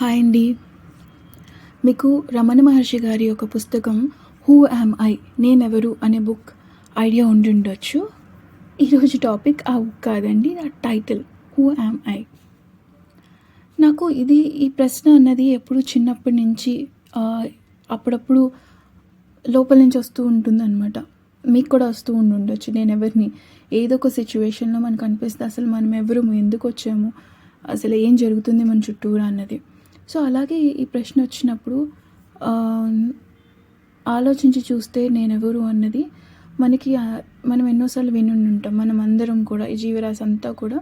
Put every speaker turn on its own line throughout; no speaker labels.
Hi అండి. మీకు రమణ మహర్షి గారి ఒక పుస్తకం 'హూ యామ్ ఐ' నేనెవరు అనే బుక్ ఐడియా ఉండుండొచ్చు. ఈరోజు టాపిక్ ఆ బుక్ కాదండి, ఆ టైటిల్ 'హూ యామ్ ఐ'. నాకు ఈ ప్రశ్న అన్నది ఎప్పుడు చిన్నప్పటి నుంచి అప్పుడప్పుడు లోపల నుంచి వస్తూ ఉంటుందన్నమాట. మీకు కూడా వస్తూ ఉండుండొచ్చు. నేనెవరిని? ఏదో ఒక సిచ్యువేషన్‌లో మనకు అనిపిస్తే అసలు మనం ఎవరు? ఎందుకొచ్చాము? అసలు ఏం జరుగుతుంది మన చుట్టూరా అన్నది. సో, అలాగే ఈ ప్రశ్న వచ్చినప్పుడు ఆహ్, ఆలోచించి చూస్తే నేనెవరు అన్నది మనకి మనం ఎన్నోసార్లు వినుండుంటాం. మనమందరం కూడా ఈ జీవరాశి అంతా కూడా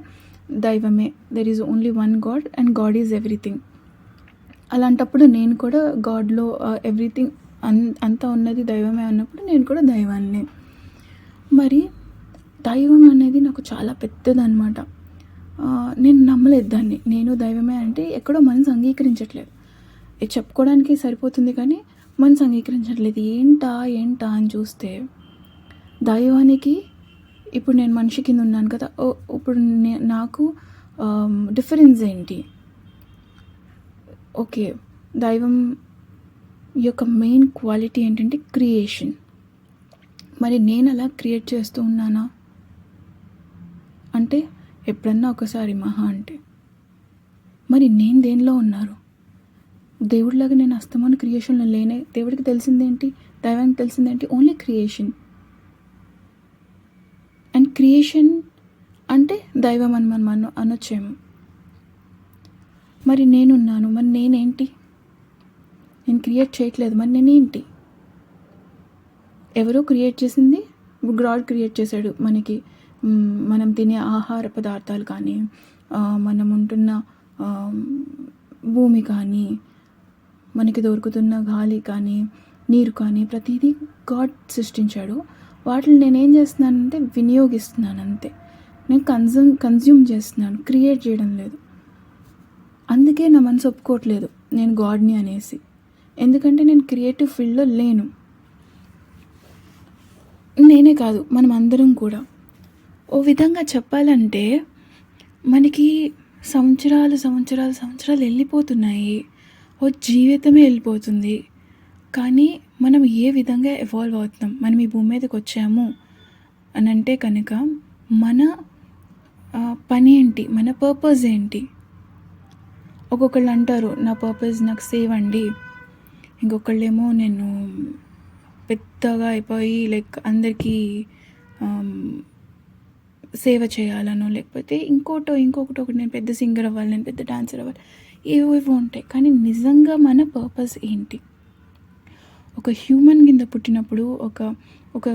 దైవమే. There is only one God and God is everything. అలాంటప్పుడు నేను కూడా గాడ్‌లో ఎవ్రీథింగ్ అంతా ఉన్నది దైవమే అన్నప్పుడు నేను కూడా దైవాన్నే. మరి దైవం అనేది నాకు చాలా పెద్దదనమాట. నేను నమ్మలేదు దాన్ని. నేను దైవమే అంటే ఎక్కడో మనసు అంగీకరించట్లేదు. ఇది చెప్పుకోవడానికి సరిపోతుంది కానీ మనసు అంగీకరించట్లేదు. ఏంటా అని చూస్తే దైవానికి ఇప్పుడు నేను మనిషి కింద ఉన్నాను కదా! ఇప్పుడు నాకు డిఫరెన్స్ ఏంటి? ఓకే. దైవం యొక్క మెయిన్ క్వాలిటీ ఏంటంటే క్రియేషన్. మరి నేను అలా క్రియేట్ చేస్తూ ఉన్నానా? అంటే ఎప్పుడన్నా ఒకసారి మహా అంటే. మరి నేను దేనిలో ఉన్నారు? దేవుడిలాగా నేను అస్తమాను క్రియేషన్‌లో లేనే. దేవుడికి తెలిసిందేంటి? దైవానికి తెలిసిందేంటి? Only creation. అండ్ క్రియేషన్ అంటే దైవం అని మనం అనొచ్చేమో. మరి నేనున్నాను. మరి నేనేంటి? నేను క్రియేట్ చేయట్లేదు. మరి నేనేంటి? ఎవరో క్రియేట్ చేసింది గాడ్ క్రియేట్ చేశాడు మనకి. మనం తినే ఆహార పదార్థాలు కానీ, మనం ఉంటున్న భూమి కానీ, మనకి దొరుకుతున్న గాలి కానీ, నీరు కానీ ప్రతిదీ గాడ్ సృష్టించాడు. వాటిని నేనేం చేస్తున్నానంటే వినియోగిస్తున్నాను అంతే. నేను కన్జ్యూమ్ చేస్తున్నాను, క్రియేట్ చేయడం లేదు. అందుకే నా మనసు ఒప్పుకోవట్లేదు నేను గాడ్ని అనేసి. ఎందుకంటే నేను క్రియేటివ్ ఫీల్డ్లో లేను. నేనే కాదు, మనం అందరం కూడా. ఓ విధంగా చెప్పాలంటే మనకి సంవత్సరాలు వెళ్ళిపోతున్నాయి. ఓ జీవితమే వెళ్ళిపోతుంది. కానీ మనం ఏ విధంగా ఎవాల్వ్ అవుతున్నాం? మనం ఈ భూమి మీదకి వచ్చాము అని అంటే కనుక మన పని ఏంటి? మన పర్పస్ ఏంటి? ఒక్కొక్కళ్ళు అంటారు నా పర్పస్ నాకు సేవ్ అండి. ఇంకొకళ్ళేమో నేను పెద్దగా అయిపోయి అందరికీ సేవ చేయాలనో, లేకపోతే ఇంకొకటి ఒకటి నేను పెద్ద సింగర్ అవ్వాలి, నేను పెద్ద డాన్సర్ అవ్వాలి, ఏవేవో ఉంటాయి. కానీ నిజంగా మన పర్పస్ ఏంటి? ఒక హ్యూమన్ కింద పుట్టినప్పుడు, ఒక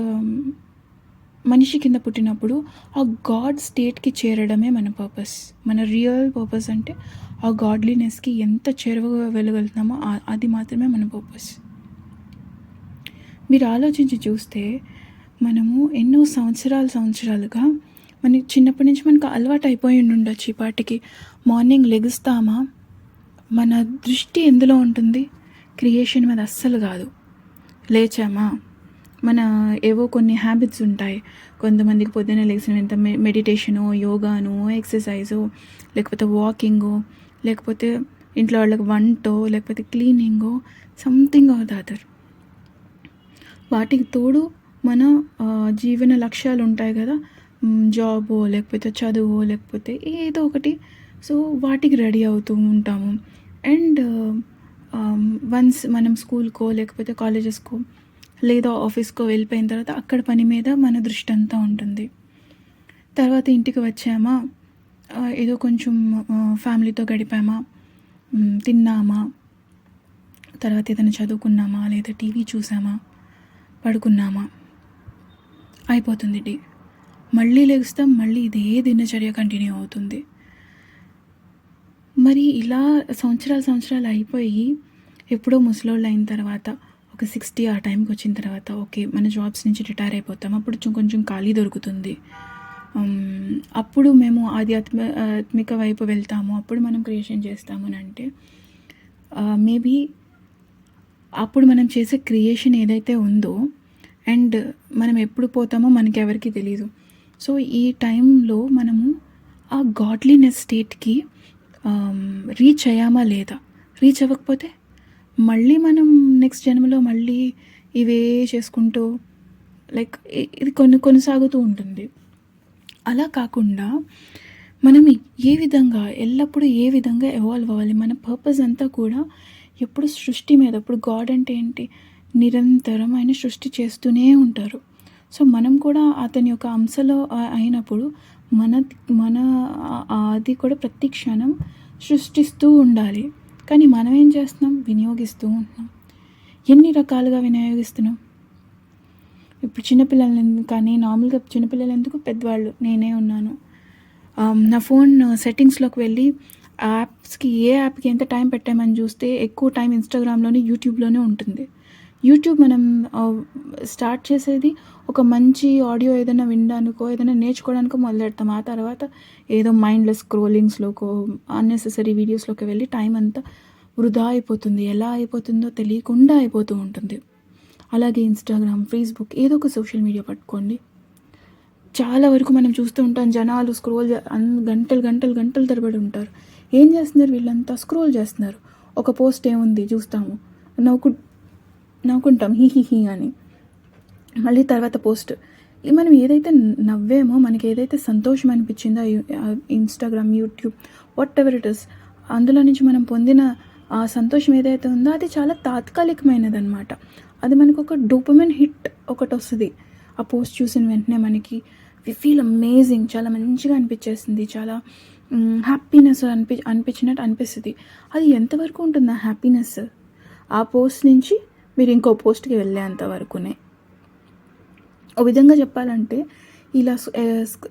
మనిషి కింద పుట్టినప్పుడు ఆ గాడ్ స్టేట్కి చేరడమే మన పర్పస్. మన రియల్ పర్పస్ అంటే ఆ గాడ్లీనెస్కి ఎంత చేరువగా వెళ్ళగలుగుతున్నామో అది మాత్రమే మన పర్పస్. మీరు ఆలోచించి చూస్తే మనము ఎన్నో సంవత్సరాలుగా మనకి చిన్నప్పటి నుంచి మనకు అలవాటు అయిపోయి ఉండొచ్చు. ఈ పాటికి మార్నింగ్ లెగుస్తామా, మన దృష్టి ఎందులో ఉంటుంది? క్రియేషన్ మీద అస్సలు కాదు. లేచామా, మన ఏవో కొన్ని హ్యాబిట్స్ ఉంటాయి. కొంతమందికి పొద్దున్న లేచిన వెంట మెడిటేషను, యోగాను, ఎక్సర్సైజు, లేకపోతే వాకింగు, లేకపోతే ఇంట్లో వాళ్ళకి వంటో, లేకపోతే క్లీనింగో, సంథింగ్ ఆర్ ద అదర్. వాటికి తోడు మన జీవన లక్ష్యాలు ఉంటాయి కదా, జాబో, లేకపోతే చదువో, లేకపోతే ఏదో ఒకటి. సో వాటికి రెడీ అవుతూ ఉంటాము. అండ్ వన్స్ మనం స్కూల్కో, లేకపోతే కాలేజెస్కో, లేదా ఆఫీస్కో వెళ్ళిపోయిన తర్వాత అక్కడ పని మీద మన దృష్టి అంతా ఉంటుంది. తర్వాత ఇంటికి వచ్చామా, ఏదో కొంచెం ఫ్యామిలీతో గడిపామా, తిన్నామా, తర్వాత ఏదైనా చదువుకున్నామా, లేదా టీవీ చూసామా, పడుకున్నామా, అయిపోతుంది డే. మళ్ళీ లెగుస్తాం, మళ్ళీ ఇదే దినచర్య కంటిన్యూ అవుతుంది. మరి ఇలా సంవత్సరాలు అయిపోయి ఎప్పుడో ముసలోళ్ళు అయిన తర్వాత ఒక 60 ఆ టైంకి వచ్చిన తర్వాత ఓకే, మన జాబ్స్ నుంచి రిటైర్ అయిపోతాం. అప్పుడు కొంచెం ఖాళీ దొరుకుతుంది. అప్పుడు మేము ఆధ్యాత్మిక వైపు వెళ్తాము. అప్పుడు మనం క్రియేషన్ చేస్తాము అని అంటే మేబీ అప్పుడు మనం చేసే క్రియేషన్ ఏదైతే ఉందో అండ్ మనం ఎప్పుడు పోతామో మనకెవరికి తెలీదు. సో ఈ టైంలో మనము ఆ గాడ్లీనెస్ స్టేట్కి రీచ్ అయ్యామా లేదా? రీచ్ అవ్వకపోతే మళ్ళీ మనం నెక్స్ట్ జన్మలో మళ్ళీ ఇవే చేసుకుంటూ లైక్ ఇది కొనసాగుతూ ఉంటుంది. అలా కాకుండా మనం ఏ విధంగా ఎల్లప్పుడూ ఏ విధంగా ఎవాల్వ్ అవ్వాలి, మన పర్పస్ అంతా కూడా ఎప్పుడు సృష్టి మీద. ఇప్పుడు గాడ్ అంటే ఏంటి? నిరంతరం ఆయన సృష్టి చేస్తూనే ఉంటారు. సో మనం కూడా అతని యొక్క అంశలో అయినప్పుడు మన మన అది కూడా ప్రతి క్షణం సృష్టిస్తూ ఉండాలి. కానీ మనం ఏం చేస్తున్నాం? వినియోగిస్తూ ఉంటున్నాం. ఎన్ని రకాలుగా వినియోగిస్తున్నాం? ఇప్పుడు చిన్నపిల్లలని కానీ నార్మల్గా చిన్నపిల్లలు ఎందుకు, పెద్దవాళ్ళు, నేనే ఉన్నాను. నా ఫోన్ సెట్టింగ్స్లోకి వెళ్ళి యాప్స్కి ఏ యాప్కి ఎంత టైం పెట్టామని చూస్తే ఎక్కువ టైం ఇన్స్టాగ్రామ్లోనే యూట్యూబ్లోనే ఉంటుంది. యూట్యూబ్ మనం స్టార్ట్ చేసేది ఒక మంచి ఆడియో ఏదైనా వినడానికో ఏదైనా నేర్చుకోవడానికో మొదలెడతాం. ఆ తర్వాత ఏదో మైండ్లెస్ స్క్రోలింగ్స్లోకో అన్నెసెసరీ వీడియోస్లోకి వెళ్ళి టైం అంతా వృధా అయిపోతుంది. ఎలా అయిపోతుందో తెలియకుండా అయిపోతూ ఉంటుంది. అలాగే ఇన్స్టాగ్రామ్, ఫేస్బుక్ ఏదో ఒక సోషల్ మీడియా పట్టుకోండి. చాలా వరకు మనం చూస్తూ ఉంటాం జనాలు స్క్రోల్ గంటలు గంటలు గంటలు తరబడి ఉంటారు. ఏం చేస్తున్నారు వీళ్ళంతా? స్క్రోల్ చేస్తున్నారు. ఒక పోస్ట్ ఏముంది చూస్తాము, నవ్వుకుంటాం హీ అని. మళ్ళీ తర్వాత పోస్ట్ మనం ఏదైతే నవ్వేమో, మనకి ఏదైతే సంతోషం అనిపించిందో Instagram, YouTube, what ever it is, అందులో నుంచి మనం పొందిన ఆ సంతోషం ఏదైతే ఉందో అది చాలా తాత్కాలికమైనది అనమాట. అది మనకు ఒక డోపమైన్ హిట్ ఒకటి వస్తుంది. ఆ పోస్ట్ చూసిన వెంటనే మనకి వి ఫీల్ అమేజింగ్, చాలా మంచిగా అనిపించేస్తుంది, చాలా హ్యాపీనెస్ అనిపించినట్టు అనిపిస్తుంది. అది ఎంతవరకు ఉంటుంది ఆ హ్యాపీనెస్? ఆ పోస్ట్ నుంచి మీరు ఇంకో పోస్ట్కి వెళ్ళేంత వరకునే. ఓ విధంగా చెప్పాలంటే ఇలా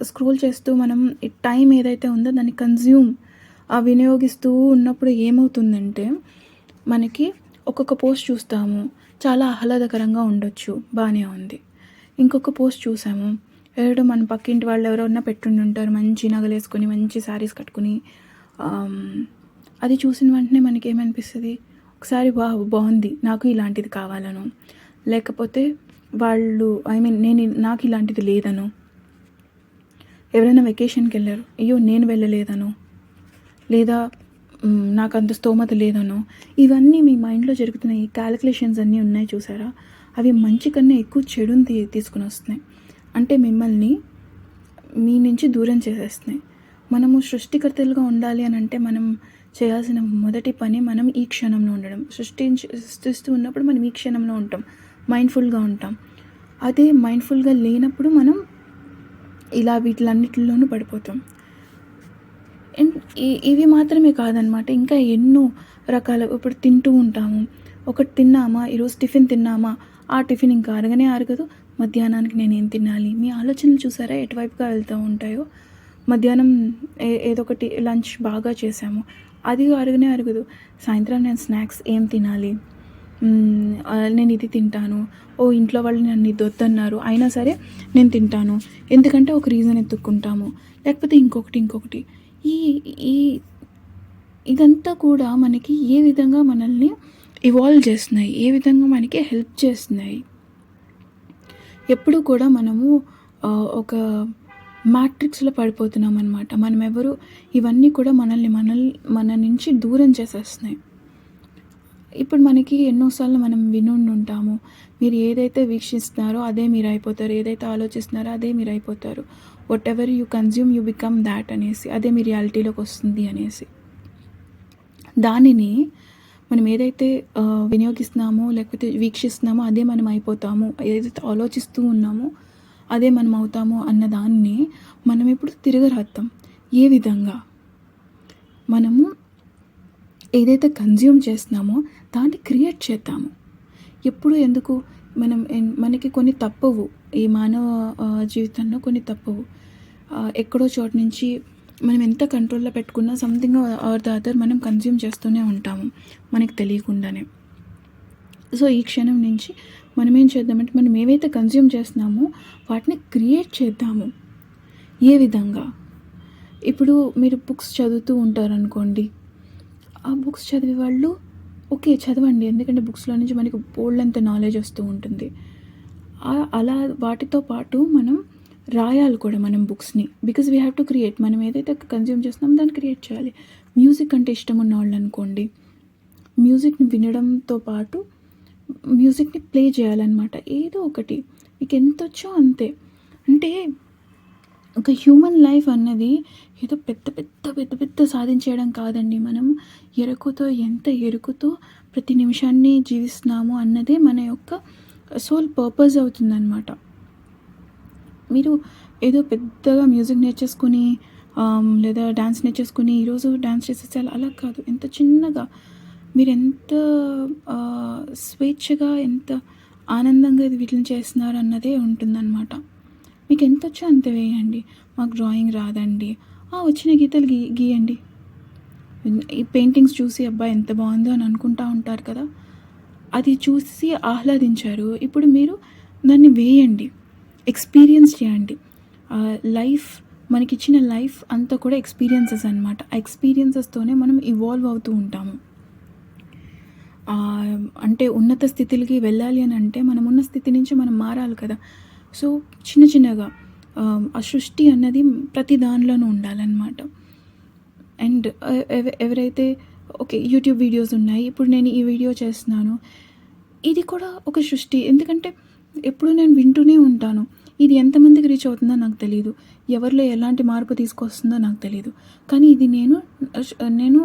స్క్రోల్ చేస్తూ మనం టైం ఏదైతే ఉందో దాన్ని వినియోగిస్తూ ఉన్నప్పుడు ఏమవుతుందంటే, మనకి ఒక్కొక్క పోస్ట్ చూస్తాము, చాలా ఆహ్లాదకరంగా ఉండొచ్చు, బాగానే ఉంది. ఇంకొక పోస్ట్ చూసాము, ఎవరో మన పక్కింటి వాళ్ళు ఎవరైనా పెట్టుండి ఉంటారు, మంచి నగలు వేసుకొని, మంచి శారీస్ కట్టుకుని. అది చూసిన వెంటనే మనకి ఏమనిపిస్తుంది? ఒకసారి బాగుంది, నాకు ఇలాంటిది కావాలను, లేకపోతే వాళ్ళు నాకు ఇలాంటిది లేదను, ఎవరైనా వెకేషన్కి వెళ్ళారు, అయ్యో నేను వెళ్ళలేదను, లేదా నాకు అంత స్తోమత లేదనో. ఇవన్నీ మీ మైండ్లో జరుగుతున్న ఈ క్యాలిక్యులేషన్స్ అన్నీ ఉన్నాయి చూసారా, అవి మంచి కన్నా ఎక్కువ చెడుని తీసుకుని వస్తున్నాయి. అంటే మిమ్మల్ని మీ నుంచి దూరం చేసేస్తున్నాయి. మనము సృష్టికర్తలుగా ఉండాలి అని అంటే మనం చేయాల్సిన మొదటి పని మనం ఈ క్షణంలో ఉండడం. సృష్టిస్తూ ఉన్నప్పుడు మనం ఈ క్షణంలో ఉంటాం, మైండ్ఫుల్గా ఉంటాం. అదే మైండ్ఫుల్గా లేనప్పుడు మనం ఇలా వీటిలన్నిటిలోనూ పడిపోతాం. అండ్ ఇవి మాత్రమే కాదనమాట, ఇంకా ఎన్నో రకాల. ఇప్పుడు తింటూ ఉంటాము, ఒకటి తిన్నామా, ఈరోజు టిఫిన్ తిన్నామా, ఆ టిఫిన్ ఇంకా అరగదు. మధ్యాహ్నానికి నేనేం తినాలి, మీ ఆలోచనలు చూసారా ఎటువైపుగా వెళ్తూ ఉంటాయో. మధ్యాహ్నం ఏదో ఒకటి లంచ్ బాగా చేసాము, అది అరగదు. సాయంత్రం నేను స్నాక్స్ ఏం తినాలి, నేను ఇది తింటాను, ఇంట్లో వాళ్ళు నన్ను ఇది వద్దన్నారు, అయినా సరే నేను తింటాను, ఎందుకంటే ఒక రీజన్ ఎత్తుక్కుంటాము, లేకపోతే ఇంకొకటి. ఈ ఇదంతా కూడా మనకి ఏ విధంగా మనల్ని ఇవాల్వ్ చేస్తున్నాయి, ఏ విధంగా మనకి హెల్ప్ చేస్తున్నాయి. ఎప్పుడు కూడా మనము ఒక మ్యాట్రిక్స్లో పడిపోతున్నాం అనమాట. మనం ఎవరు, ఇవన్నీ కూడా మన నుంచి దూరం చేసేస్తున్నాయి. ఇప్పుడు మనకి ఎన్నోసార్లు మనం ఉంటాము, మీరు ఏదైతే వీక్షిస్తున్నారో అదే మీరు అయిపోతారు, ఏదైతే ఆలోచిస్తున్నారో అదే మీరు అయిపోతారు, what ever you consume you become that అనేసి, అదే మీ రియాలిటీలోకి వస్తుంది అనేసి. దానిని మనం ఏదైతే వినియోగిస్తున్నామో లేకపోతే వీక్షిస్తున్నామో అదే మనం అయిపోతాము, ఏదైతే ఆలోచిస్తూ ఉన్నామో అదే మనం అవుతాము అన్న దాన్ని మనం ఇప్పుడు తిరగరాద్దాం. ఏ విధంగా మనము ఏదైతే కన్జ్యూమ్ చేస్తున్నామో దాన్ని క్రియేట్ చేద్దాము. ఎప్పుడు ఎందుకు మనకి కొన్ని తప్పవు, ఈ మానవ జీవితంలో కొన్ని తప్పవు. ఎక్కడో చోటు నుంచి మనం ఎంత కంట్రోల్లో పెట్టుకున్నా సంథింగ్ ఆర్ ద అదర్ మనం కన్జ్యూమ్ చేస్తూనే ఉంటాము మనకి తెలియకుండానే. సో ఈ క్షణం నుంచి మనం ఏం చేద్దామంటే, మనం ఏవైతే కన్జ్యూమ్ చేస్తున్నామో వాటిని క్రియేట్ చేద్దాము. ఏ విధంగా? ఇప్పుడు మీరు బుక్స్ చదువుతూ ఉంటారనుకోండి, ఆ బుక్స్ చదివే వాళ్ళు ఓకే చదవండి, ఎందుకంటే బుక్స్లో నుంచి మనకి బోల్డంత నాలెడ్జ్ వస్తూ ఉంటుంది. అలా వాటితో పాటు మనం రాయాలి కూడా మనం బుక్స్ని, because we have to create. మనం ఏదైతే కన్జ్యూమ్ చేస్తున్నామో దాన్ని క్రియేట్ చేయాలి. మ్యూజిక్ అంటే ఇష్టం ఉన్న వాళ్ళు అనుకోండి, మ్యూజిక్‌ని వినడంతో పాటు మ్యూజిక్‌ని ప్లే చేయాలనమాట. ఏదో ఒకటి మీకెంతొచ్చో అంతే. అంటే ఒక హ్యూమన్ లైఫ్ అన్నది ఏదో పెద్ద సాధించేయడం కాదండి. మనం ఎరుకుతో ప్రతి నిమిషాన్ని జీవిస్తున్నాము అన్నదే మన యొక్క సోల్ పర్పస్ అవుతుందనమాట. మీరు ఏదో పెద్దగా మ్యూజిక్ నేర్చేసుకొని లేదా డాన్స్ నేర్చేసుకొని ఈరోజు డాన్స్ చేసేసేయాలి అలా కాదు. ఎంత చిన్నగా మీరెంత స్వేచ్ఛగా, ఎంత ఆనందంగా వీటిని చేస్తున్నారు అన్నదే ఉంటుందన్నమాట. మీకెంతొచ్చో అంత వేయండి. మాకు డ్రాయింగ్ రాదండి. వచ్చిన గీతలు గీయండి. ఈ పెయింటింగ్స్ చూసి అబ్బా! ఎంత బావుందో అని అనుకుంటా ఉంటారు కదా! అది చూసి ఆహ్లాదించారు. ఇప్పుడు మీరు దాన్ని వేయండి. ఎక్స్‌పీరియన్స్ చేయండి. లైఫ్ మనకిచ్చిన లైఫ్ అంతా కూడా ఎక్స్‌పీరియన్సెస్ అనమాట. ఆ ఎక్స్‌పీరియన్సెస్‌తోనే మనం ఇవాల్వ్ అవుతూ ఉంటాము. అంటే ఉన్నత స్థితులకి వెళ్ళాలి అనంటే మనమున్న స్థితి నుంచి మనం మారాలి కదా! సో, చిన్నగా ఆ సృష్టి అన్నది ప్రతి దానిలోనూ ఉండాలనమాట. అండ్ ఎవరైతే ఓకే. యూట్యూబ్ వీడియోస్ ఉన్నాయి. ఇప్పుడు నేను ఈ వీడియో చేస్తున్నాను. ఇది కూడా ఒక సృష్టి. ఎందుకంటే ఎప్పుడు నేను వింటూనే ఉంటాను. ఇది ఎంతమందికి రీచ్ అవుతుందో నాకు తెలీదు. ఎవరిలో ఎలాంటి మార్పు తీసుకొస్తుందో నాకు తెలీదు. కానీ ఇది నేను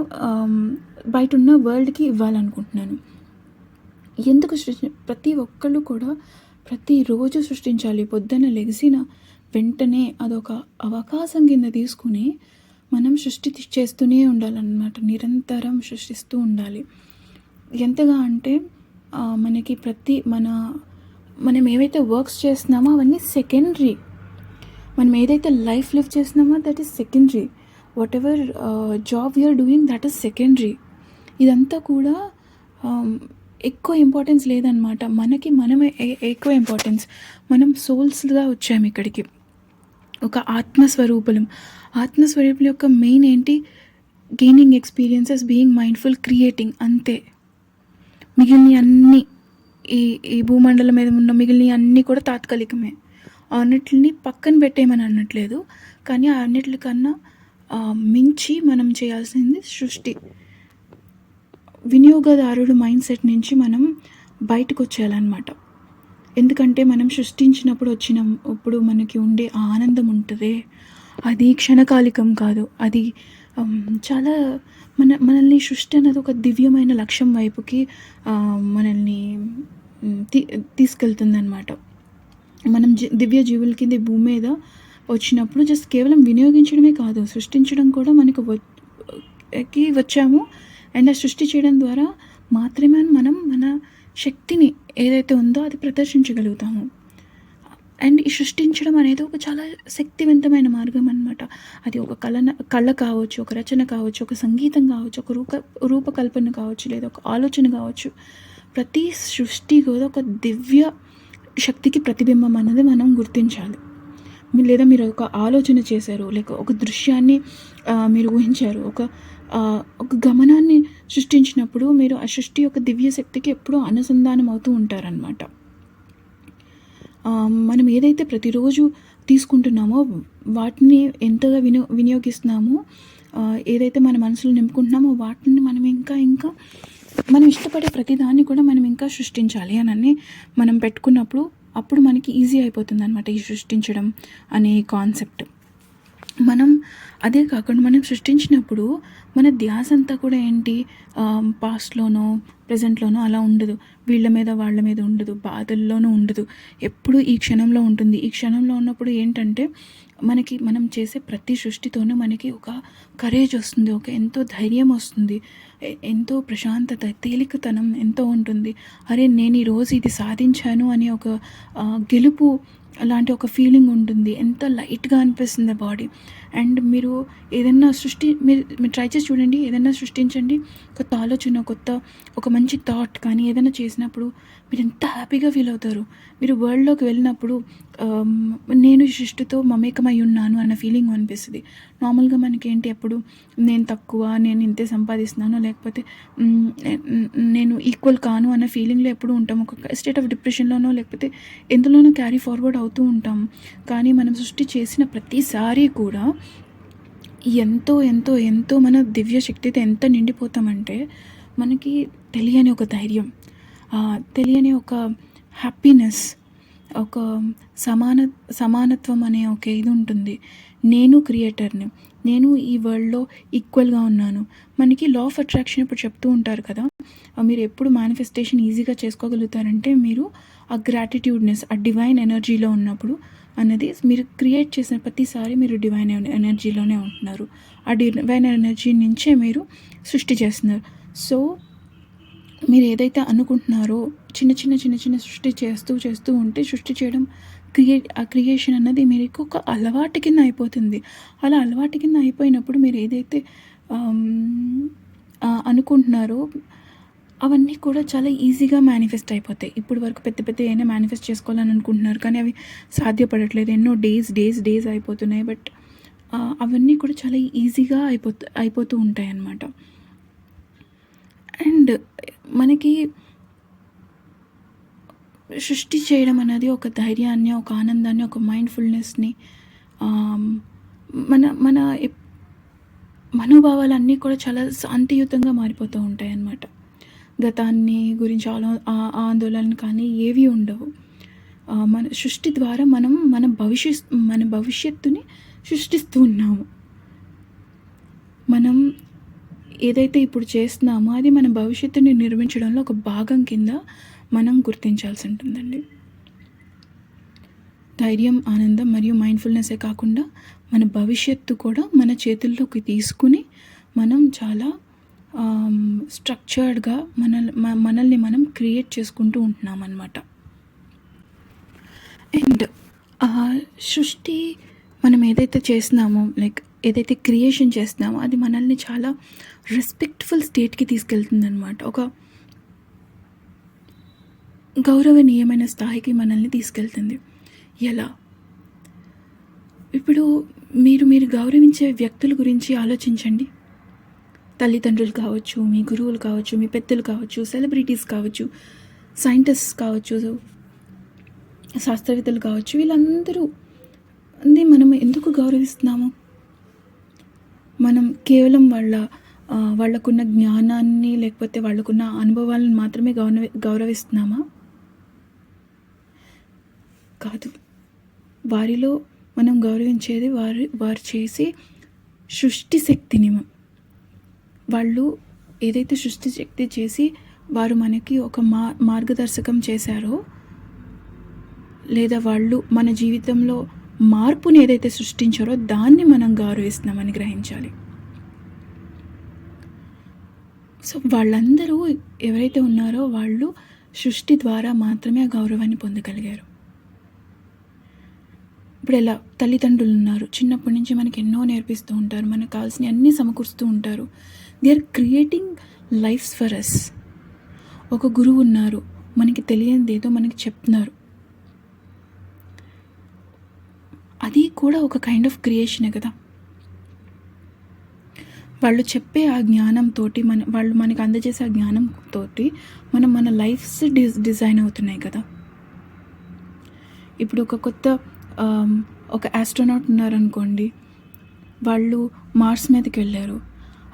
బయటున్న వరల్డ్‌కి ఇవ్వాలనుకుంటున్నాను. ఎందుకు ప్రతి ఒక్కళ్ళు కూడా ప్రతిరోజు సృష్టించాలి. పొద్దున్న లెగిసిన వెంటనే అదొక అవకాశం కింద తీసుకొని మనం సృష్టి చేస్తూనే ఉండాలన్నమాట. నిరంతరం సృష్టిస్తూ ఉండాలి. ఎంతగా అంటే మనకి మనం ఏవైతే వర్క్స్ చేస్తున్నామో అవన్నీ సెకండరీ. మనం ఏదైతే లైఫ్ లివ్ చేస్తున్నామో that is secondary. Whatever job you're doing that is secondary. ఇదంతా కూడా ఎక్కువ ఇంపార్టెన్స్ లేదనమాట. మనమే ఎక్కువ ఇంపార్టెన్స్. మనం సోల్స్‌గా వచ్చాము ఇక్కడికి. ఒక ఆత్మస్వరూపులం యొక్క మెయిన్ ఏంటి? Gaining experiences, being mindful, creating అంతే. మిగిలినవి అన్నీ ఈ భూమండలం మీద ఉన్న మిగిలినవి అన్నీ కూడా తాత్కాలికమే. అన్నిటిని పక్కన పెట్టేయమని అనట్లేదు. కానీ అన్నిటికన్నా మించి మనం చేయాల్సింది సృష్టి. వినియోగదారుడు మైండ్ సెట్ నుంచి మనం బయటకొచ్చేయాలన్నమాట. ఎందుకంటే మనం సృష్టించినప్పుడు మనకి ఉండే ఆనందం ఉంటదే, అది క్షణకాలికం కాదు. అది చాలా మనల్ని సృష్టి అనేది ఒక దివ్యమైన లక్ష్యం వైపుకి మనల్ని తీసుకెళ్తుందనమాట. మనం దివ్య జీవుల కింద భూమి మీద వచ్చినప్పుడు జస్ట్ కేవలం వినియోగించడమే కాదు, సృష్టించడం కూడా మనకు వచ్చాము. అండ్ ఆ సృష్టి చేయడం ద్వారా మాత్రమే మనం మన శక్తిని ఏదైతే ఉందో అది ప్రదర్శించగలుగుతాము. అండ్ ఈ సృష్టించడం అనేది ఒక చాలా శక్తివంతమైన మార్గం అనమాట. అది ఒక కళ కావచ్చు, ఒక రచన కావచ్చు, ఒక సంగీతం కావచ్చు, ఒక రూపకల్పన కావచ్చు, లేదా ఒక ఆలోచన కావచ్చు. ప్రతి సృష్టి కూడా ఒక దివ్య శక్తికి ప్రతిబింబం అన్నది మనం గుర్తించాలి. లేదా మీరు ఒక ఆలోచన చేశారు, లేక ఒక దృశ్యాన్ని మీరు ఊహించారు, ఒక గమనాన్ని సృష్టించినప్పుడు మీరు ఆ సృష్టి యొక్క దివ్య శక్తికి ఎప్పుడూ అనుసంధానం అవుతూ ఉంటారనమాట. మనం ఏదైతే ప్రతిరోజు తీసుకుంటున్నామో వాటిని ఎంతగా వినియోగిస్తున్నామో, ఏదైతే మన మనసులో నింపుకుంటున్నామో వాటిని మనం ఇంకా మనం ఇష్టపడే ప్రతిదాన్ని కూడా మనం ఇంకా సృష్టించాలి అని మనం పెట్టుకున్నప్పుడు అప్పుడు మనకి ఈజీ అయిపోతుంది అనమాట ఈ సృష్టించడం అనే కాన్సెప్ట్. అదే కాకుండా మనం సృష్టించినప్పుడు మన ధ్యాస అంతా కూడా ఏంటి, పాస్ట్లోనో ప్రెజెంట్లోనో అలా ఉండదు. వీళ్ళ మీద వాళ్ళ మీద ఉండదు, బాధల్లోనూ ఉండదు. ఎప్పుడు ఈ క్షణంలో ఉంటుంది. ఈ క్షణంలో ఉన్నప్పుడు ఏంటంటే మనం చేసే ప్రతి సృష్టితోనూ మనకి ఒక కరేజ్ వస్తుంది, ఒక ఎంతో ధైర్యం వస్తుంది, ఎంతో ప్రశాంతత, తేలికతనం ఎంతో ఉంటుంది. అరే నేను ఈరోజు ఇది సాధించాను అనే ఒక గెలుపు అలాంటి ఒక ఫీలింగ్ ఉంటుంది. ఎంత లైట్గా అనిపిస్తుంది బాడీ. అండ్ మీరు ఏదైనా మీరు ట్రై చేసి చూడండి. ఏదైనా సృష్టించండి, కొత్త ఆలోచన, ఒక మంచి థాట్ కానీ ఏదైనా చేసినప్పుడు మీరు ఎంత హ్యాపీగా ఫీల్ అవుతారు. మీరు వరల్డ్లోకి వెళ్ళినప్పుడు నేను ఈ సృష్టితో మమేకమై ఉన్నాను అన్న ఫీలింగ్ అనిపిస్తుంది. నార్మల్గా మనకేంటి, ఎప్పుడు నేను తక్కువ, నేను ఇంతే సంపాదిస్తున్నాను, లేకపోతే నేను ఈక్వల్ కాను అన్న ఫీలింగ్లో ఎప్పుడు ఉంటాము. ఒక స్టేట్ ఆఫ్ డిప్రెషన్లోనో లేకపోతే ఎందులోనో క్యారీ ఫార్వర్డ్ అవుతూ ఉంటాం. కానీ మనం సృష్టి చేసిన ప్రతిసారి కూడా ఎంతో ఎంతో ఎంతో మన దివ్య శక్తితో ఎంత నిండిపోతామంటే మనకి తెలియని ఒక ధైర్యం, తెలియని ఒక హ్యాపీనెస్, ఒక సమానత్వం అనే ఒక ఇది ఉంటుంది. నేను క్రియేటర్‌ని. నేను ఈ వరల్డ్‌లో ఈక్వల్‌గా ఉన్నాను. మనకి లా ఆఫ్ అట్రాక్షన్ ఇప్పుడు చెప్తూ ఉంటారు కదా! మీరు ఎప్పుడు మేనిఫెస్టేషన్ ఈజీగా చేసుకోగలుగుతారంటే మీరు ఆ గ్రాటిట్యూడ్‌నెస్, ఆ డివైన్ ఎనర్జీలో ఉన్నప్పుడు అన్నది మీరు క్రియేట్ చేసిన ప్రతిసారి మీరు డివైన్ ఎనర్జీలోనే ఉంటున్నారు. ఆ డివైన్ ఎనర్జీ నుంచే మీరు సృష్టి చేస్తున్నారు. సో, మీరు ఏదైతే అనుకుంటున్నారో చిన్న సృష్టి చేస్తూ ఉంటే సృష్టి చేయడం ఆ క్రియేషన్ అన్నది మీకు ఒక అలవాటు కింద అయిపోతుంది. అలా అలవాటు కింద అయిపోయినప్పుడు మీరు ఏదైతే అనుకుంటున్నారో అవన్నీ కూడా చాలా ఈజీగా మేనిఫెస్ట్ అయిపోతాయి. ఇప్పటి వరకు పెద్ద ఏమైనా మేనిఫెస్ట్ చేసుకోవాలని అనుకుంటున్నారు, కానీ అవి సాధ్యపడట్లేదు. ఎన్నో డేస్ అయిపోతున్నాయి. బట్ అవన్నీ కూడా చాలా ఈజీగా అయిపోతూ ఉంటాయన్నమాట. అండ్ మనకి సృష్టి చేయడం అనేది ఒక ధైర్యాన్ని, ఒక ఆనందాన్ని, ఒక మైండ్‌ఫుల్‌నెస్‌ని, మన మన మనోభావాలన్నీ కూడా చాలా శాంతియుతంగా మారిపోతూ ఉంటాయన్నమాట. గతాన్ని గురించి ఆందోళన కానీ ఏవి ఉండవు. మన సృష్టి ద్వారా మనం మన భవిష్యత్తుని సృష్టిస్తూ ఉన్నాము. మనం ఏదైతే ఇప్పుడు చేస్తున్నామో అది మన భవిష్యత్తుని నిర్మించడంలో ఒక భాగం కింద మనం గుర్తించాల్సి ఉంటుందండి. ధైర్యం, ఆనందం మరియు మైండ్‌ఫుల్‌నెస్సే కాకుండా మన భవిష్యత్తు కూడా మన చేతుల్లోకి తీసుకుని మనం చాలా స్ట్రక్చర్డ్‌గా మనల్ని మనం క్రియేట్ చేసుకుంటూ ఉంటున్నామన్నమాట. అండ్ సృష్టి మనం ఏదైతే చేస్తున్నామో, లైక్ ఏదైతే క్రియేషన్ చేస్తున్నామో అది మనల్ని చాలా రెస్పెక్ట్‌ఫుల్ స్టేట్‌కి తీసుకెళ్తుందన్నమాట. ఒక గౌరవనీయమైన స్థాయికి మనల్ని తీసుకెళ్తుంది. ఎలా? ఇప్పుడు మీరు గౌరవించే వ్యక్తుల గురించి ఆలోచించండి. తల్లిదండ్రులు కావచ్చు, మీ గురువులు కావచ్చు, మీ పెద్దలు కావచ్చు, సెలబ్రిటీస్ కావచ్చు, సైంటిస్ట్స్ కావచ్చు, శాస్త్రవేత్తలు కావచ్చు, వీళ్ళందరూ మనం ఎందుకు గౌరవిస్తున్నాము? మనం కేవలం వాళ్ళకున్న జ్ఞానాన్ని లేకపోతే వాళ్ళకున్న అనుభవాలను మాత్రమే గౌరవిస్తున్నామా? కాదు. వారిలో మనం గౌరవించేది వారు చేసే సృష్టి శక్తిని. వాళ్ళు ఏదైతే సృష్టి శక్తి చేసి వారు మనకి ఒక మార్గదర్శకం చేశారో, లేదా వాళ్ళు మన జీవితంలో మార్పుని ఏదైతే సృష్టించారో దాన్ని మనం గౌరవిస్తున్నామని గ్రహించాలి. సో వాళ్ళందరూ ఎవరైతే ఉన్నారో వాళ్ళు సృష్టి ద్వారా మాత్రమే ఆ గౌరవాన్ని పొందగలిగారు. ఇప్పుడు ఎలా తల్లిదండ్రులు ఉన్నారు, చిన్నప్పటి నుంచి మనకి ఎన్నో నేర్పిస్తూ ఉంటారు, మనకు కావాల్సినవి అన్నీ సమకూరుస్తూ ఉంటారు. They are creating lifes for us. ఒక గురువు ఉన్నారు, మనకి తెలియనిది ఏదో మనకి చెప్తున్నారు. అది కూడా ఒక కైండ్ ఆఫ్ క్రియేషనే కదా. వాళ్ళు చెప్పే ఆ జ్ఞానంతో వాళ్ళు మనకు అందజేసే ఆ జ్ఞానంతో మన లైఫ్స్ డిజైన్ అవుతున్నాయి కదా. ఇప్పుడు ఒక ఆస్ట్రోనాట్ ఉన్నారనుకోండి, వాళ్ళు మార్స్ మీదకి వెళ్ళారు.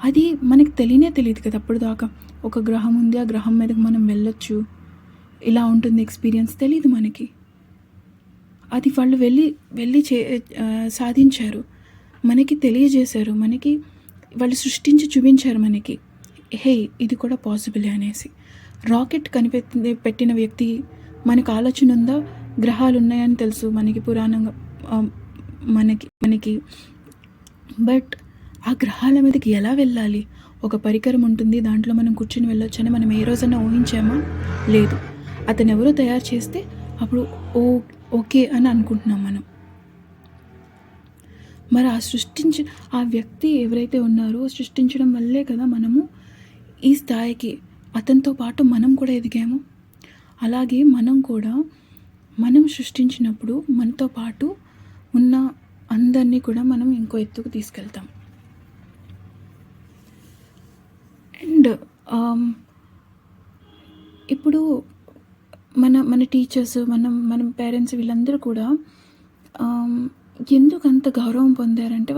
అది మనకి తెలియదు కదా అప్పుడు దాకా. ఒక గ్రహం ఉంది, ఆ గ్రహం మీదకి మనం వెళ్ళొచ్చు, ఇలా ఉంటుంది ఎక్స్పీరియన్స్, తెలీదు మనకి. అది వాళ్ళు వెళ్ళి సాధించారు, మనకి తెలియజేశారు, మనకి వాళ్ళు సృష్టించి చూపించారు మనకి, హే ఇది కూడా పాసిబులే అనేసి. రాకెట్ పెట్టిన వ్యక్తి మనకు ఆలోచన ఉందా? గ్రహాలు ఉన్నాయని తెలుసు మనకి పురాణంగా మనకి బట్ ఆ గ్రహాల మీదకి ఎలా వెళ్ళాలి? ఒక పరికరం ఉంటుంది, దాంట్లో మనం కూర్చొని వెళ్ళొచ్చని మనం ఏ రోజైనా ఊహించామా? లేదు. అతను ఎవరో తయారు చేస్తే అప్పుడు ఓకే అని అనుకుంటున్నాం మనం. మరి ఆ వ్యక్తి ఎవరైతే ఉన్నారో సృష్టించడం వల్లే కదా మనము ఈ స్థాయికి, అతనితో పాటు మనం కూడా ఎదిగాము. అలాగే మనం సృష్టించినప్పుడు మనతో పాటు ఉన్న అందరినీ కూడా మనం ఇంకో ఎత్తుకు తీసుకెళ్తాం. అండ్ ఇప్పుడు మన టీచర్స్, మన పేరెంట్స్ వీళ్ళందరూ కూడా ఎందుకు అంత గౌరవం పొందారంటే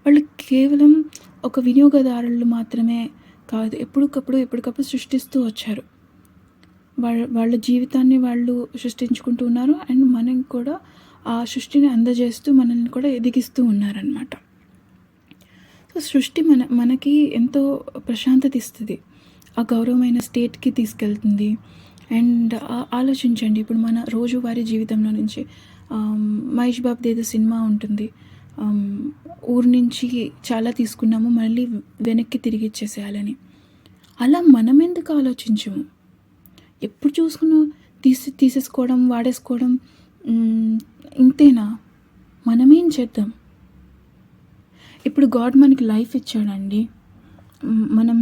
వాళ్ళు కేవలం ఒక వినియోగదారులు మాత్రమే కాదు. ఎప్పటికప్పుడు సృష్టిస్తూ వచ్చారు. వాళ్ళ జీవితాన్ని వాళ్ళు సృష్టించుకుంటూ ఉన్నారు. అండ్ మనం కూడా ఆ సృష్టిని అందజేస్తూ మనల్ని కూడా ఎదిగిస్తూ ఉన్నారనమాట. సో సృష్టి మనకి ఎంతో ప్రశాంతత ఇస్తుంది. ఆ గౌరవమైన స్టేట్‌కి తీసుకెళ్తుంది. అండ్ ఆలోచించండి, ఇప్పుడు మన రోజువారీ జీవితంలో నుంచి మహేష్ బాబుది ఏదో సినిమా ఉంటుంది. ఊరు నుంచి చాలా తీసుకున్నాము, మళ్ళీ వెనక్కి తిరిగి ఇచ్చేసేయాలని. అలా మనం ఎందుకు ఆలోచించము? ఎప్పుడు చూసుకున్నా తీసేసుకోవడం, వాడేసుకోవడం. ఇంతేనా? మనమేం చేద్దాం? ఇప్పుడు గాడ్ మనకి లైఫ్ ఇచ్చాడండి. మనం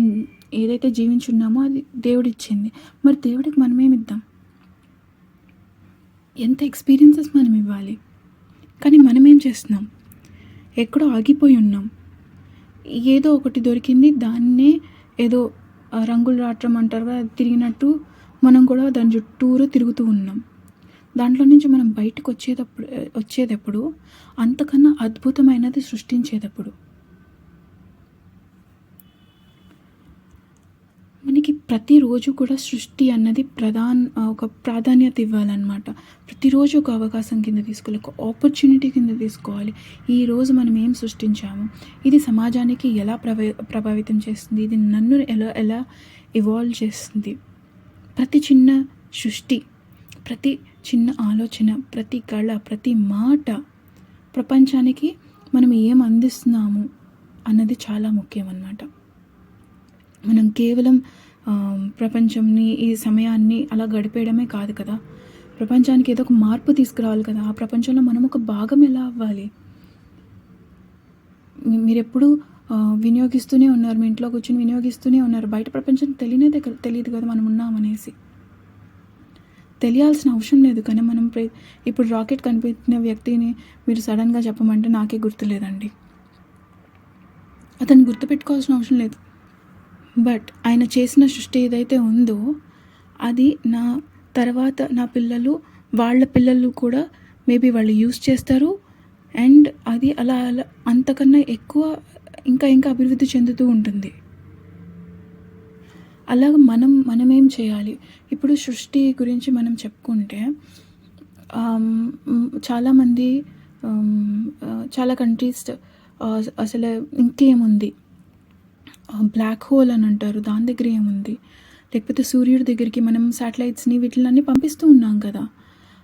ఏదైతే జీవించున్నామో అది దేవుడిచ్చింది. మరి దేవుడికి మనమేమిద్దాం? ఎంత ఎక్స్‌పీరియన్సెస్ మనం ఇవ్వాలి. కానీ మనమేం చేస్తున్నాం? ఎక్కడో ఆగిపోయి ఉన్నాం. ఏదో ఒకటి దొరికింది, దాన్నే ఏదో రంగులు రాట్నం అంటారు కదా, అది తిరిగినట్టు మనం కూడా దాని చుట్టూరా తిరుగుతూ ఉన్నాం. దాంట్లో నుంచి మనం బయటకు వచ్చేటప్పుడు అంతకన్నా అద్భుతమైనది సృష్టించేటప్పుడు. మనకి ప్రతిరోజు కూడా సృష్టి అన్నది ఒక ప్రాధాన్యత ఇవ్వాలన్నమాట. ప్రతిరోజు ఒక అవకాశం కింద తీసుకోవాలి, ఒక ఆపర్చునిటీ కింద తీసుకోవాలి. ఈరోజు మనం ఏం సృష్టించాము, ఇది సమాజానికి ఎలా ప్రభావితం చేస్తుంది, ఇది నన్ను ఎలా ఇవాల్వ్ చేస్తుంది. ప్రతి చిన్న సృష్టి, ప్రతి చిన్న ఆలోచన, ప్రతి కళ, ప్రతి మాట ప్రపంచానికి మనం ఏం అందిస్తున్నాము అన్నది చాలా ముఖ్యం అన్నమాట. మనం కేవలం ప్రపంచంని, ఈ సమయాన్ని అలా గడిపేయడమే కాదు కదా, ప్రపంచానికి ఏదో ఒక మార్పు తీసుకురావాలి కదా. ఆ ప్రపంచంలో మనం ఒక భాగం ఎలా అవ్వాలి? మీరెప్పుడు వినియోగిస్తూనే ఉన్నారు, మీ ఇంట్లో కూర్చొని వినియోగిస్తూనే ఉన్నారు. బయట ప్రపంచం తెలియదు కదా మనం ఉన్నామనేసి. తెలియాల్సిన అవసరం లేదు. కానీ మనం ఇప్పుడు రాకెట్ కనిపెట్టిన వ్యక్తిని మీరు సడన్గా చెప్పమంటే నాకే గుర్తులేదండి. అతన్ని గుర్తుపెట్టుకోవాల్సిన అవసరం లేదు. బట్ ఆయన చేసిన సృష్టి ఏదైతే ఉందో అది నా తర్వాత నా పిల్లలు, వాళ్ళ పిల్లలు కూడా మేబీ వాళ్ళు యూస్ చేస్తారు. అండ్ అది అలా అంతకన్నా ఎక్కువ ఇంకా అభివృద్ధి చెందుతూ ఉంటుంది. అలాగ మనమేం చేయాలి? ఇప్పుడు సృష్టి గురించి మనం చెప్పుకుంటే చాలామంది చాలా కంట్రీస్ అసలు ఇంకేముంది, బ్లాక్ హోల్ అని అంటారు, దాని దగ్గర ఏముంది, లేకపోతే సూర్యుడి దగ్గరికి మనం శాటిలైట్స్ని వీటిలన్నీ పంపిస్తూ ఉన్నాం కదా.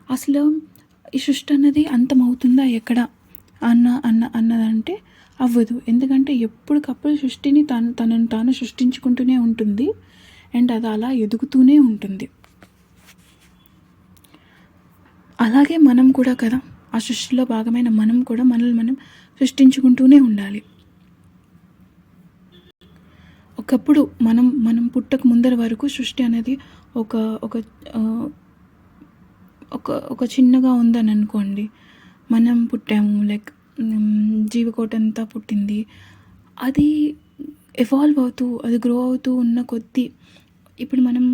అసలు ఈ సృష్టి అన్నది అంతమవుతుందా ఎక్కడ అన్నదంటే అవ్వదు. ఎందుకంటే ఎప్పటికప్పుడు సృష్టిని తనను తాను సృష్టించుకుంటూనే ఉంటుంది. అండ్ అది అలా ఎదుగుతూనే ఉంటుంది. అలాగే మనం కూడా కదా, ఆ సృష్టిలో భాగమైన మనం కూడా మనల్ని మనం సృష్టించుకుంటూనే ఉండాలి. ఒకప్పుడు మనం పుట్టక ముందర వరకు సృష్టి అనేది ఒక ఒక ఒక ఒక చిన్నగా ఉందని అనుకోండి. మనం పుట్టాము, లైక్ జీవకోటి అంతా పుట్టింది. అది ఎవాల్వ్ అవుతూ, అది గ్రో అవుతూ ఉన్న కొద్దీ, ఇప్పుడు మనం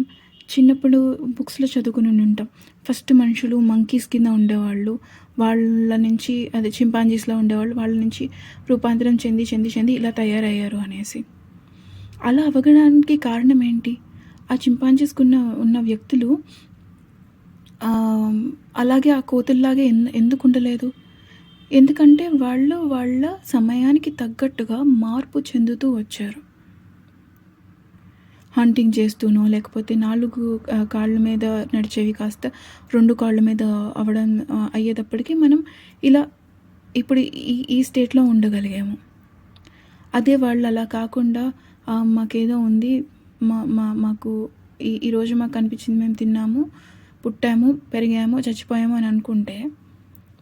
చిన్నప్పుడు బుక్స్లో చదువుకుని ఉంటాం. ఫస్ట్ మనుషులు మంకీస్ కింద ఉండేవాళ్ళు, వాళ్ళ నుంచి అదే చింపాంజీస్లో ఉండేవాళ్ళు, వాళ్ళ నుంచి రూపాంతరం చెంది ఇలా తయారయ్యారు అనేసి. అలా అవ్వడానికి కారణం ఏంటి? ఆ చింపాంజీస్కున్న ఉన్న వ్యక్తులు అలాగే ఆ కోతుల్లాగే ఎందుకు ఉండలేదు? ఎందుకంటే వాళ్ళు వాళ్ళ సమయానికి తగ్గట్టుగా మార్పు చెందుతూ వచ్చారు. హంటింగ్ చేస్తూనో, లేకపోతే 4 కాళ్ళ మీద నడిచేవి కాస్త 2 కాళ్ళ మీద అయ్యేటప్పటికి మనం ఇలా ఇప్పుడు ఈ స్టేట్లో ఉండగలిగాము. అదే వాళ్ళు అలా కాకుండా మాకేదో ఉంది, మాకు ఈరోజు మాకు అనిపించింది, మేము తిన్నాము, పుట్టాము, పెరిగాము, చచ్చిపోయాము అని అనుకుంటే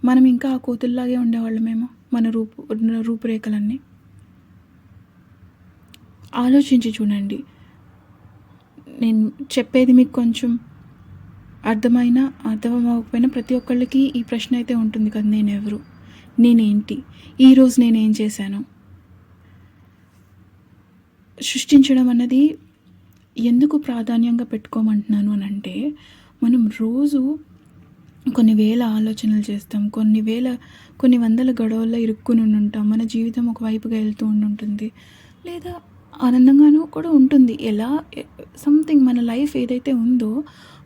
మనం ఇంకా ఆ కోతుల్లాగే ఉండేవాళ్ళమేమో. మన రూపురేఖలన్నీ ఆలోచించి చూడండి. నేను చెప్పేది మీకు కొంచెం అర్థమవ్వకపోయినా ప్రతి ఒక్కళ్ళకి ఈ ప్రశ్న అయితే ఉంటుంది కదా, నేనెవరు, నేనేంటి, ఈరోజు నేనేం చేశాను. సృష్టించడం అన్నది ఎందుకు ప్రాధాన్యంగా పెట్టుకోమంటున్నాను అని అంటే, మనం రోజు కొన్ని వేల ఆలోచనలు చేస్తాం, కొన్ని వందల గొడవల్లో ఇరుక్కుని ఉంటాం. మన జీవితం ఒకవైపుగా వెళ్తూ ఉంటుంది. లేదా ఆనందంగాను కూడా ఉంటుంది. ఎలా సంథింగ్ మన లైఫ్ ఏదైతే ఉందో,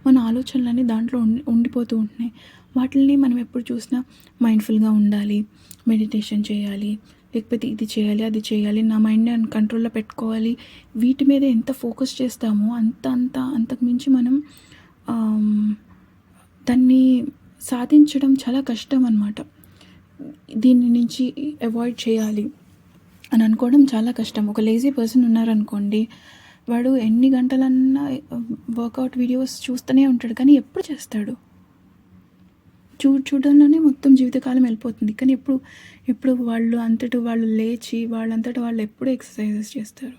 మన ఆలోచనలన్నీ దాంట్లో ఉండిపోతూ ఉంటున్నాయి. వాటిల్ని మనం ఎప్పుడు చూసినా మైండ్‌ఫుల్‌గా ఉండాలి, మెడిటేషన్ చేయాలి, లేకపోతే ఇది చేయాలి, అది చేయాలి, నా మైండ్‌ని నేను కంట్రోల్‌లో పెట్టుకోవాలి. వీటి మీద ఎంత ఫోకస్ చేస్తామో అంతకు మించి మనం ఆహ్, దాన్ని సాధించడం చాలా కష్టం అనమాట. దీని నుంచి అవాయిడ్ చేయాలి అని అనుకోవడం చాలా కష్టం. ఒక లేజీ పర్సన్ ఉన్నారనుకోండి, వాడు ఎన్ని గంటలన్నా వర్కౌట్ వీడియోస్ చూస్తూనే ఉంటాడు. కానీ ఎప్పుడు చేస్తాడు? చూడడంలోనే మొత్తం జీవితకాలం వెళ్ళిపోతుంది. కానీ ఎప్పుడు వాళ్ళు అంతట వాళ్ళు లేచి, వాళ్ళంతట వాళ్ళు ఎప్పుడు ఎక్సర్సైజెస్ చేస్తారు?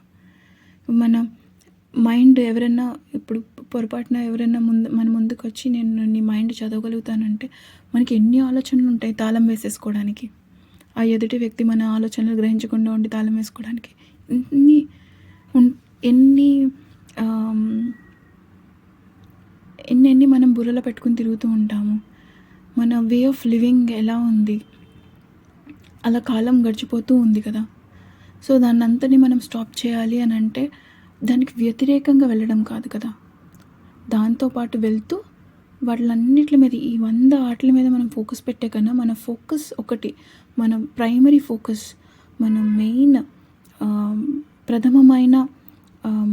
మన మైండ్ ఎవరైనా ఇప్పుడు పొరపాటున ఎవరైనా మన ముందుకొచ్చి నేను నీ మైండ్ చదవగలుగుతానంటే, మనకి ఎన్ని ఆలోచనలు ఉంటాయి తాళం వేసేసుకోవడానికి. ఆ ఎదుటి వ్యక్తి మన ఆలోచనలు గ్రహించకుండా ఉండి తాళం వేసుకోవడానికి ఎన్ని ఎన్ని ఎన్ని మనం బుర్రలో పెట్టుకుని తిరుగుతూ ఉంటాము. మన వే ఆఫ్ లివింగ్ ఎలా ఉంది, అలా కాలం గడిచిపోతూ ఉంది కదా. సో దాన్నంతని మనం స్టాప్ చేయాలి అని అంటే దానికి వ్యతిరేకంగా వెళ్ళడం కాదు కదా, దాంతోపాటు వెళ్తూ వాటిలన్నిటి మీద ఈ 100 ఆటల మీద మనం ఫోకస్ పెట్టే కన్నా మన ఫోకస్ ఒకటి, మన ప్రైమరీ ఫోకస్, మన మెయిన్ ప్రథమమైన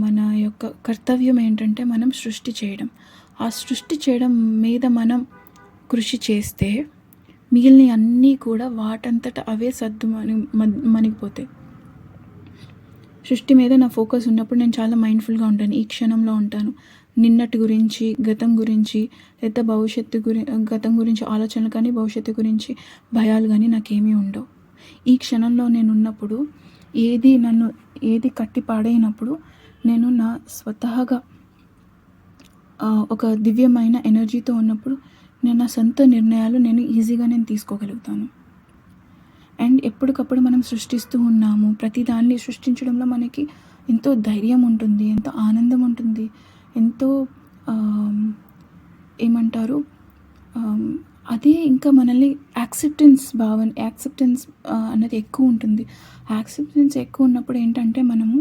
మన యొక్క కర్తవ్యం ఏంటంటే మనం సృష్టి చేయడం. ఆ సృష్టి చేయడం మీద మనం కృషి చేస్తే మిగిలిన అన్నీ కూడా వాటంతట అవే మణిగిపోతాయి. సృష్టి మీద నా ఫోకస్ ఉన్నప్పుడు నేను చాలా మైండ్ఫుల్గా ఉంటాను, ఈ క్షణంలో ఉంటాను. నిన్నటి గురించి, గతం గురించి, లేదా గతం గురించి ఆలోచనలు కానీ, భవిష్యత్తు గురించి భయాలు కానీ నాకేమీ ఉండవు. ఈ క్షణంలో నేను ఉన్నప్పుడు ఏది కట్టి పాడైనప్పుడు నేను నా స్వతహాగా ఒక దివ్యమైన ఎనర్జీతో ఉన్నప్పుడు నేను నా సొంత నిర్ణయాలు ఈజీగా తీసుకోగలుగుతాను. అండ్ ఎప్పటికప్పుడు మనం సృష్టిస్తూ ఉన్నాము. ప్రతి దాన్ని సృష్టించడంలో మనకి ఎంతో ధైర్యం ఉంటుంది, ఎంతో ఆనందం ఉంటుంది, ఎంతో ఏమంటారు అదే ఇంకా మనల్ని యాక్సెప్టెన్స్ అన్నది ఎక్కువ ఉంటుంది. యాక్సెప్టెన్స్ ఎక్కువ ఉన్నప్పుడు ఏంటంటే మనము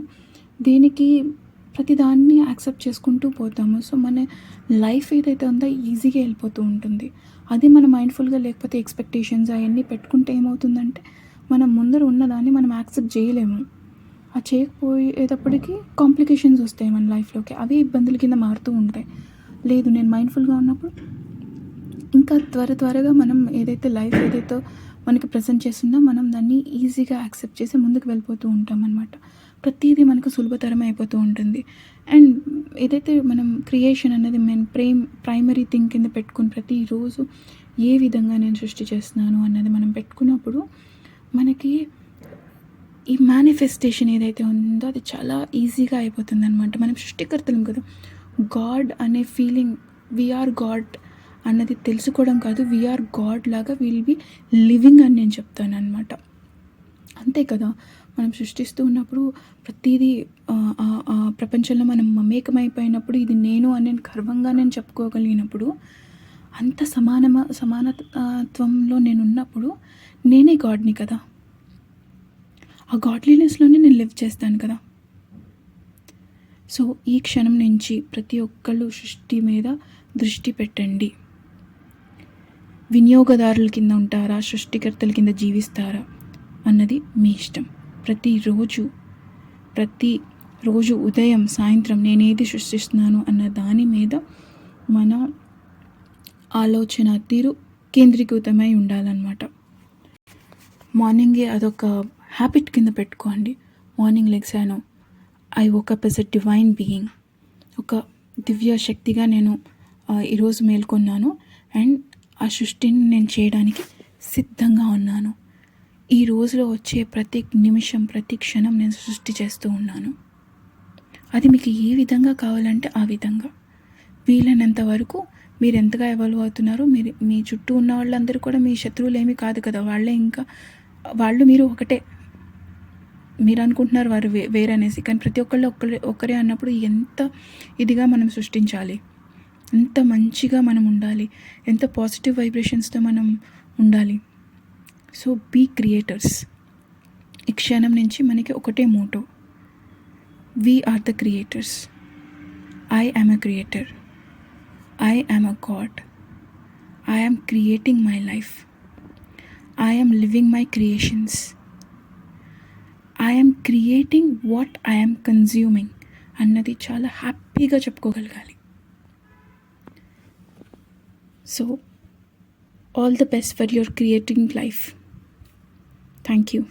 దేనికి ప్రతిదాన్ని యాక్సెప్ట్ చేసుకుంటూ పోతాము. సో మన లైఫ్ ఏదైతే ఉందో ఈజీగా వెళ్ళిపోతూ ఉంటుంది. అది మన మైండ్ఫుల్గా లేకపోతే ఎక్స్పెక్టేషన్స్ అవన్నీ పెట్టుకుంటే ఏమవుతుందంటే మనం ముందర ఉన్నదాన్ని మనం యాక్సెప్ట్ చేయలేము. ఆ చేయకపోయేటప్పటికి కాంప్లికేషన్స్ వస్తాయి మన లైఫ్లోకి, అవే ఇబ్బందుల కింద మారుతూ ఉంటాయి. లేదు నేను మైండ్ఫుల్గా ఉన్నప్పుడు ఇంకా త్వరగా మనం లైఫ్ ఏదైతే మనకి ప్రజెంట్ చేస్తుందో మనం దాన్ని ఈజీగా యాక్సెప్ట్ చేసి ముందుకు వెళ్ళిపోతూ ఉంటాం అనమాట. ప్రతిదీ మనకు సులభతరం అయిపోతూ ఉంటుంది. అండ్ ఏదైతే మనం క్రియేషన్ అనేది ప్రైమరీ థింగ్ కింద పెట్టుకుని ప్రతిరోజు ఏ విధంగా నేను సృష్టి చేస్తున్నాను అన్నది మనం పెట్టుకున్నప్పుడు మనకి ఈ మేనిఫెస్టేషన్ ఏదైతే ఉందో అది చాలా ఈజీగా అయిపోతుంది అనమాట. మనం సృష్టికర్తలం కదా. గాడ్ అనే ఫీలింగ్, వీఆర్ గాడ్ అన్నది తెలుసుకోవడం కాదు, వీఆర్ గాడ్ లాగా విల్ బి లివింగ్ అని నేను చెప్తాను అనమాట. అంతే కదా, మనం సృష్టిస్తూ ఉన్నప్పుడు ప్రతిదీ ప్రపంచంలో మనం మమేకమైపోయినప్పుడు ఇది నేను అని గర్వంగా నేను చెప్పుకోగలిగినప్పుడు, అంత సమానత్వంలో నేను ఉన్నప్పుడు నేనే గాడ్ని కదా. ఆ గాడ్లీనెస్లోనే నేను లివ్ చేస్తాను కదా. సో ఈ క్షణం నుంచి ప్రతి ఒక్కళ్ళు సృష్టి మీద దృష్టి పెట్టండి. వినియోగదారుల కింద ఉంటారా, సృష్టికర్తల కింద జీవిస్తారా అన్నది మీ ఇష్టం. ప్రతిరోజు ఉదయం సాయంత్రం నేనేది సృష్టిస్తున్నాను అన్న దాని మీద మన ఆలోచన తీరు కేంద్రీకృతమై ఉండాలన్నమాట. మార్నింగే అదొక హ్యాబిట్ కింద పెట్టుకోండి. మార్నింగ్ లెగ్సాను, I woke up as a divine being, ఒక దివ్య శక్తిగా నేను ఈరోజు మేల్కొన్నాను అండ్ ఆ సృష్టిని నేను చేయడానికి సిద్ధంగా ఉన్నాను. ఈ రోజులో వచ్చే ప్రతి నిమిషం, ప్రతి క్షణం నేను సృష్టి చేస్తూ ఉన్నాను. అది మీకు ఏ విధంగా కావాలంటే ఆ విధంగా, వీలైనంత వరకు మీరు ఎంతగా ఎవాల్వ్ అవుతున్నారో, మీ చుట్టూ ఉన్న వాళ్ళందరూ కూడా మీ శత్రువులు ఏమీ కాదు కదా. వాళ్ళు మీరు ఒకటే. మీరు అనుకుంటున్నారు వారు వేరనేసి, కానీ ప్రతి ఒక్కళ్ళు ఒక్కరే అన్నప్పుడు ఎంత ఇదిగా మనం సృష్టించాలి, ఎంత మంచిగా మనం ఉండాలి, ఎంత పాజిటివ్ వైబ్రేషన్స్తో మనం ఉండాలి. So be creators. ఈ క్షణం నుంచి మనకి ఒకటే motto, We are the creators. I am a creator. I am a god. I am creating my life. I am living my creations. I am creating what I am consuming అన్నది చాలా హ్యాపీగా చెప్పుకోగలగాలి. So all the best for your creating life. Thank you.